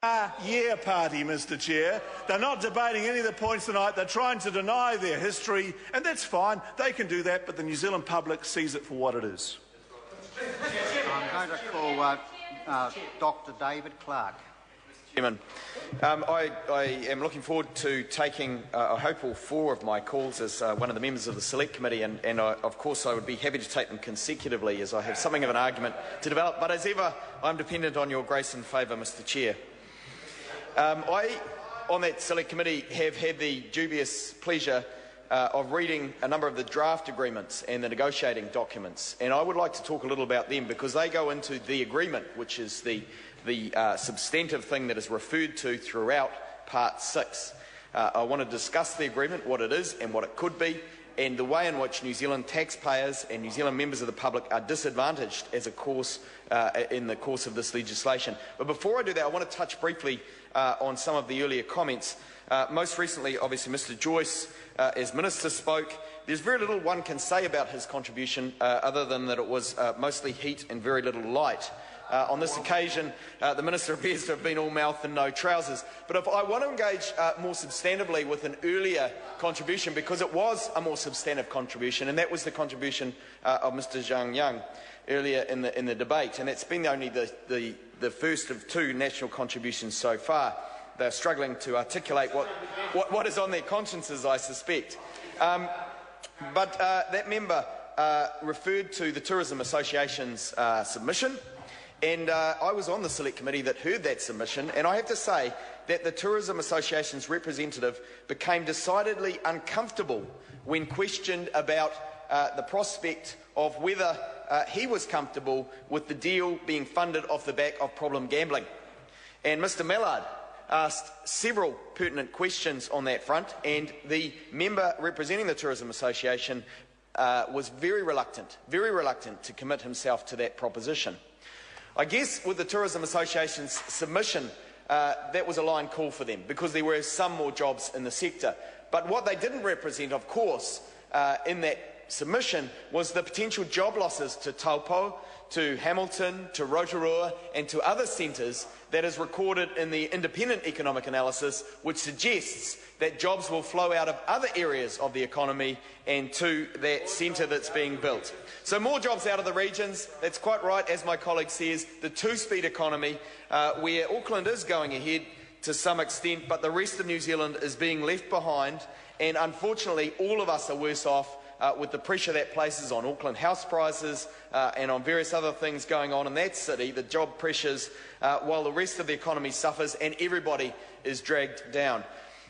Yeah party, Mr Chair. They're not debating any of the points tonight. They're trying to deny their history, and that's fine. They can do that, but the New Zealand public sees it for what it is. I'm going to call Dr David Clark. Chairman, I am looking forward to taking, I hope, all four of my calls as one of the members of the Select Committee, and of course I would be happy to take them consecutively as I have something of an argument to develop, but as ever I'm dependent on your grace and favour, Mr Chair. I, on that Select Committee, have had the dubious pleasure of reading a number of the draft agreements and the negotiating documents, and I would like to talk a little about them because they go into the agreement, which is the substantive thing that is referred to throughout Part 6. I want to discuss the agreement, what it is and what it could be, and the way in which New Zealand taxpayers and New Zealand members of the public are disadvantaged as a course in the course of this legislation. But before I do that, I want to touch briefly on some of the earlier comments. Most recently, obviously, Mr Joyce, as Minister, spoke. There's very little one can say about his contribution other than that it was mostly heat and very little light. On this occasion, the Minister appears to have been all mouth and no trousers. But if I want to engage more substantively with an earlier contribution, because it was a more substantive contribution, and that was the contribution of Mr Zhang Yang earlier in the debate, and that's been only the first of two national contributions so far. They're struggling to articulate what is on their consciences, I suspect. But that member referred to the Tourism Association's submission. And I was on the Select Committee that heard that submission, and I have to say that the Tourism Association's representative became decidedly uncomfortable when questioned about the prospect of whether he was comfortable with the deal being funded off the back of problem gambling. And Mr Mallard asked several pertinent questions on that front, and the member representing the Tourism Association was very reluctant to commit himself to that proposition. I guess with the Tourism Association's submission, that was a line call for them because there were some more jobs in the sector. But what they didn't represent, of course, in that submission was the potential job losses to Taupo, to Hamilton, to Rotorua and to other centres that is recorded in the independent economic analysis, which suggests that jobs will flow out of other areas of the economy and to that centre that's being built. So more jobs out of the regions, that's quite right, as my colleague says, the two-speed economy, where Auckland is going ahead to some extent, but the rest of New Zealand is being left behind, and unfortunately all of us are worse off with the pressure that places on Auckland house prices and on various other things going on in that city, the job pressures, while the rest of the economy suffers and everybody is dragged down.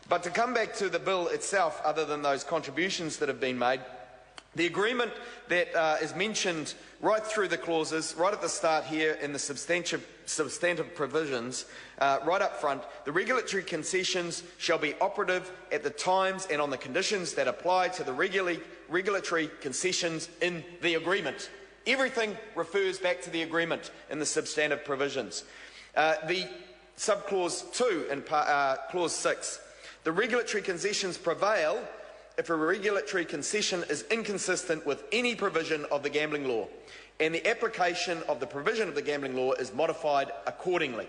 But to come back to the bill itself, other than those contributions that have been made, the agreement that is mentioned right through the clauses, right at the start here in the substantive provisions, right up front, the regulatory concessions shall be operative at the times and on the conditions that apply to the regulatory concessions in the agreement. Everything refers back to the agreement in the substantive provisions. The subclause 2 in clause 6, the regulatory concessions prevail if a regulatory concession is inconsistent with any provision of the gambling law, and the application of the provision of the gambling law is modified accordingly.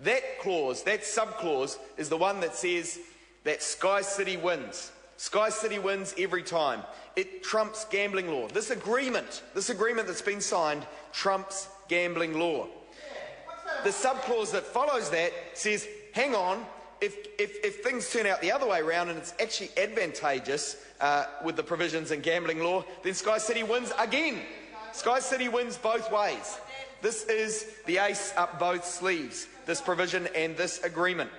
That clause, that subclause, is the one that says that Sky City wins. Sky City wins every time. It trumps gambling law. This agreement that's been signed trumps gambling law. The subclause that follows that says, hang on, if things turn out the other way around and it's actually advantageous with the provisions in gambling law, then Sky City wins again. Sky City wins both ways. This is the ace up both sleeves, this provision and this agreement.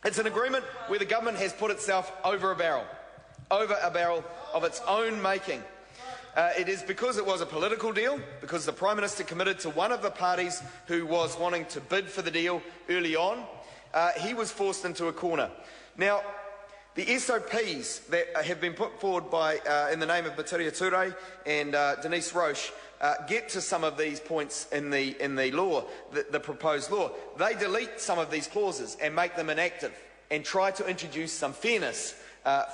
It's an agreement where the government has put itself over a barrel of its own making. It is because it was a political deal, because the Prime Minister committed to one of the parties who was wanting to bid for the deal early on. He was forced into a corner. Now, the SOPs that have been put forward by, in the name of Matiria Ture and Denise Roche get to some of these points in the law, the proposed law. They delete some of these clauses and make them inactive and try to introduce some fairness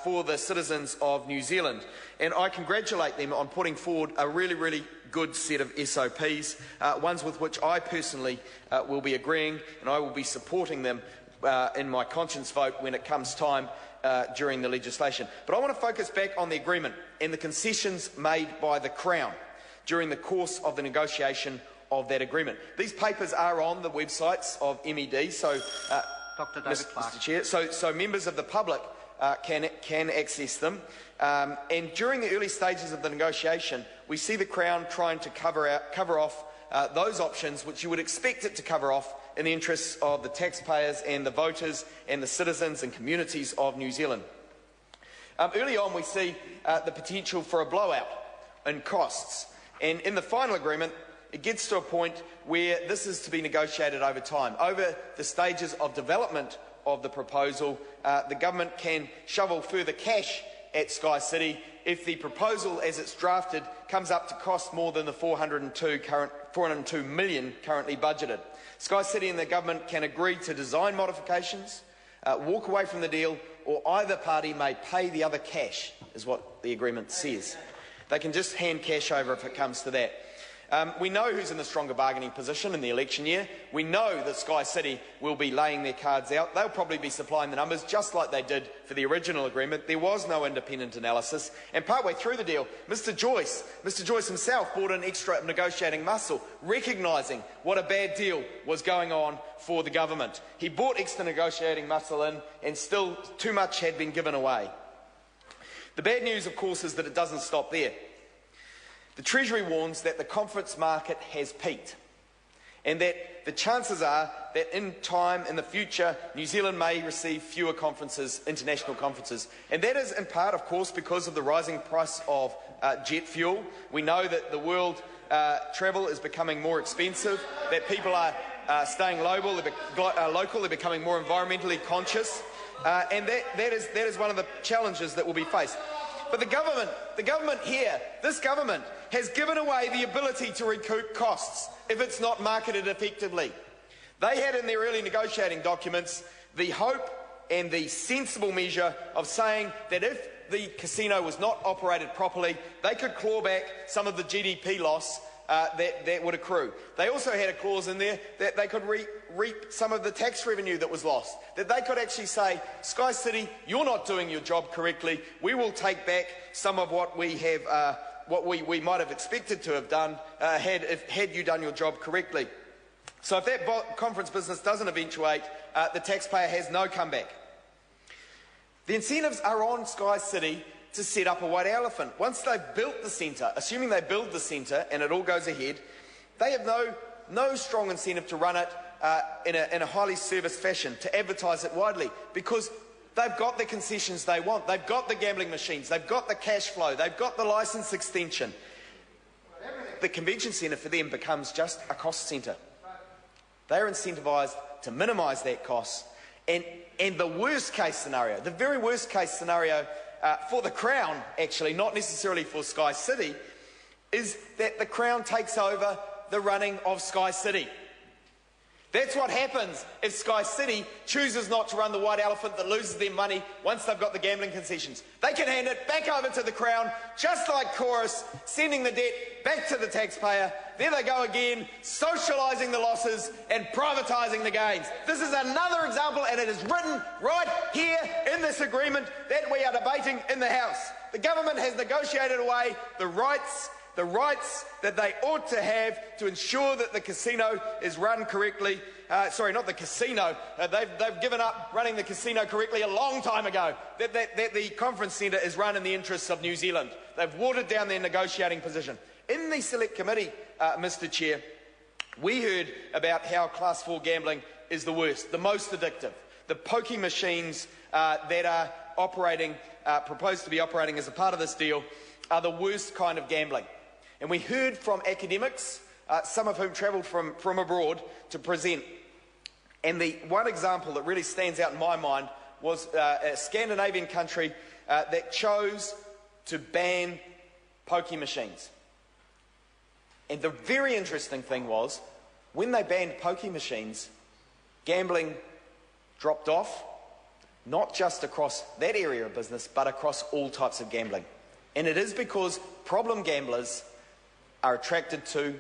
for the citizens of New Zealand. And I congratulate them on putting forward a really, really good set of SOPs, ones with which I personally will be agreeing, and I will be supporting them in my conscience vote when it comes time during the legislation. But I want to focus back on the agreement and the concessions made by the Crown during the course of the negotiation of that agreement. These papers are on the websites of MED, so Dr. David Clark. Mr. Chair, so members of the public can access them. And during the early stages of the negotiation, we see the Crown trying to cover off those options which you would expect it to cover off in the interests of the taxpayers and the voters and the citizens and communities of New Zealand. Early on, we see the potential for a blowout in costs. And in the final agreement, it gets to a point where this is to be negotiated over time. Over the stages of development of the proposal, the government can shovel further cash at Sky City if the proposal as it's drafted comes up to cost more than the $402 million currently budgeted. Sky City and the government can agree to design modifications, walk away from the deal, or either party may pay the other cash, is what the agreement says. They can just hand cash over if it comes to that. We know who's in the stronger bargaining position in the election year. We know that Sky City will be laying their cards out. They'll probably be supplying the numbers just like they did for the original agreement. There was no independent analysis. And partway through the deal, Mr Joyce himself brought in extra negotiating muscle, recognising what a bad deal was going on for the government. He brought extra negotiating muscle in, and still too much had been given away. The bad news, of course, is that it doesn't stop there. The Treasury warns that the conference market has peaked and that the chances are that in time in the future New Zealand may receive fewer conferences, international conferences. And that is in part, of course, because of the rising price of jet fuel. We know that the world travel is becoming more expensive, that people are staying local, they're becoming more environmentally conscious, and that is one of the challenges that will be faced. But the government here, this government, has given away the ability to recoup costs if it's not marketed effectively. They had in their early negotiating documents the hope and the sensible measure of saying that if the casino was not operated properly, they could claw back some of the GDP loss that would accrue. They also had a clause in there that they could reap some of the tax revenue that was lost, that they could actually say, Sky City, you're not doing your job correctly, we will take back some of what we have, what we might have expected to have done had you done your job correctly. So if that conference business doesn't eventuate, the taxpayer has no comeback. The incentives are on Sky City to set up a white elephant. Once they've built the centre, assuming they build the centre and it all goes ahead, they have no strong incentive to run it in a highly serviced fashion, to advertise it widely, because they've got the concessions they want. They've got the gambling machines, they've got the cash flow, they've got the licence extension. The convention centre for them becomes just a cost centre. They're incentivised to minimise that cost. And the worst case scenario, the very worst case scenario for the Crown, actually, not necessarily for Sky City, is that the Crown takes over the running of Sky City. That's what happens if Sky City chooses not to run the white elephant that loses them money once they've got the gambling concessions. They can hand it back over to the Crown, just like Chorus, sending the debt back to the taxpayer. There they go again, socialising the losses and privatising the gains. This is another example, and it is written right here in this agreement that we are debating in the House. The government has negotiated away the rights that they ought to have to ensure that the casino is run correctly. Sorry, not the casino. They've given up running the casino correctly a long time ago. That the conference centre is run in the interests of New Zealand. They've watered down their negotiating position. In the Select Committee, Mr Chair, we heard about how Class 4 gambling is the worst, the most addictive. The pokie machines that are operating, proposed to be operating as a part of this deal, are the worst kind of gambling. And we heard from academics, some of whom travelled from abroad to present. And the one example that really stands out in my mind was a Scandinavian country that chose to ban pokie machines. And the very interesting thing was, when they banned pokie machines, gambling dropped off, not just across that area of business, but across all types of gambling. And it is because problem gamblers are attracted to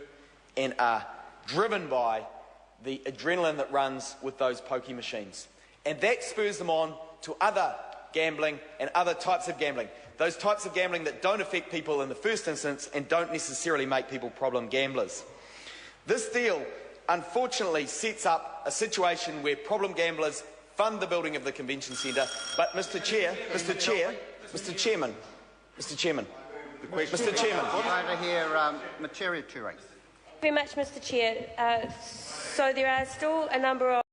and are driven by the adrenaline that runs with those pokie machines. And that spurs them on to other gambling and other types of gambling. Those types of gambling that don't affect people in the first instance and don't necessarily make people problem gamblers. This deal, unfortunately, sets up a situation where problem gamblers fund the building of the convention centre. But Mr. Chairman. Over here, Material Thank you very much, Mr. Chair. So there are still a number of